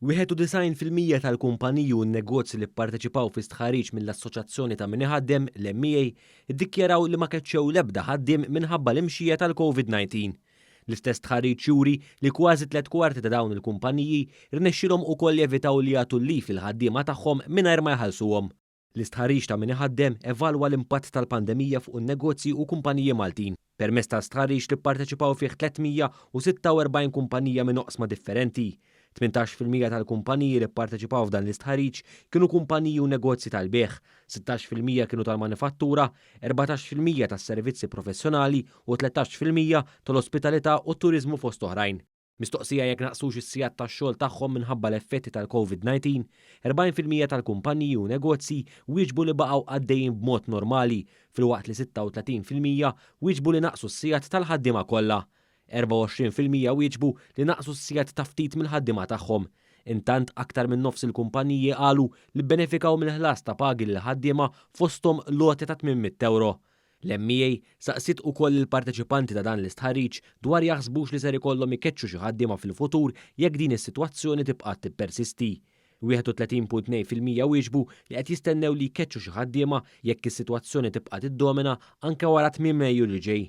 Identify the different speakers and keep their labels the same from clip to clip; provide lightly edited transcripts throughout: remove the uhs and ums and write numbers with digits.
Speaker 1: 91% tal-kumpaniji u n-negozji li pparteċipaw fi stħarriġ mill-Assoċjazzjoni ta' min iħaddem l-MEA iddikjaraw li ma keċċew l-ebda ħaddiem minħabba l-imxija tal-COVID-19. L-istess tħarriġ juri li kważi 3/4 ta' dawn il-kumpaniji rnexxilhom ukoll jevitaw li jagħtu l-lif il-ħaddiema tagħhom mingħajr ma jħallsuhom. L-istħarriġ ta' min iħaddem evalwa l-impatt tal-pandemija fuq in-negozji u kumpaniji Maltin. Permezz ta' stħarriġ li pparteċipaw fih 346 kumpanija minn oqsma differenti. 18% tal-kumpaniji li pparteċipaw f'dan l-istħarriġ kienu kumpaniji u negozji tal-beħ, 16% kienu tal-manifattura, 14% tas-servizzi professjonali u 13% tal-ospitalità u t-turiżmu fost oħrajn. Mistoqsija jekk naqsux is-sigħat tax-xogħol tagħhom minħabba l-effetti tal-COVID-19, 40% tal-kumpaniji u negozji wieġbu li baqgħu għaddejjin b'mod normali, filwaqt li 36% wieġbu li naqsu s-sigħat tal-ħaddiema kollha. 24% wieġbu li naqsu s-sigħat ta' ftit mill-ħaddiema tagħhom. Intant aktar minn nofs il-kumpaniji qalu li benefikaw mill-ħlas ta' pagi lil ħaddiema fosthom loti ta' €800. L-MEA saqsit ukoll il-parteċipanti ta' dan l-istħarriġ dwar jaħsbux li ser ikollhom ikeċċu xi ħaddiema fil-futur jekk din is-sitwazzjoni tibqa' tippersisti. 31.2% wieġbu li qed jistennew li jkeċċu xi ħaddiema jekk is-sitwazzjoni tibqa' tiddomina anke wara tmiem Mejju li ġej.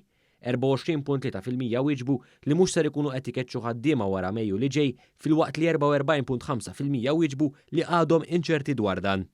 Speaker 1: 24.3% wieġbu li mhux ser ikunu qed ikeċċu ħaddiema wara Mejju li ġej, filwaqt li 44.5% wieġbu li għadhom inċerti dwar dan.